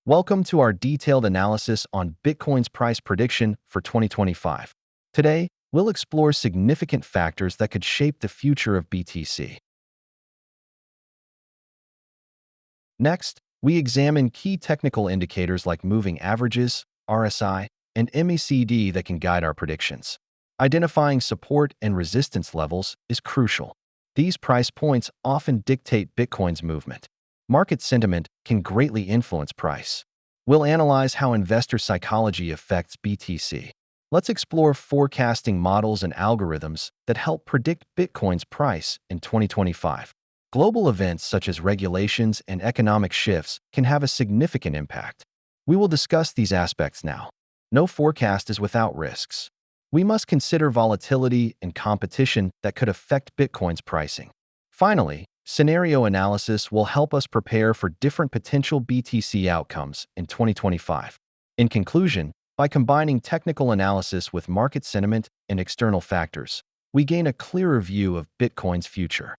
Welcome to our detailed analysis on Bitcoin's price prediction for 2025. Today, we'll explore significant factors that could shape the future of BTC. Next, we examine key technical indicators like moving averages, RSI, and MACD that can guide our predictions. Identifying support and resistance levels is crucial. These price points often dictate Bitcoin's movement. Market sentiment can greatly influence price. We'll analyze how investor psychology affects BTC. Let's explore forecasting models and algorithms that help predict Bitcoin's price in 2025. Global events such as regulations and economic shifts can have a significant impact. We will discuss these aspects now. No forecast is without risks. We must consider volatility and competition that could affect Bitcoin's pricing. Finally, scenario analysis will help us prepare for different potential BTC outcomes in 2025. In conclusion, by combining technical analysis with market sentiment and external factors, we gain a clearer view of Bitcoin's future.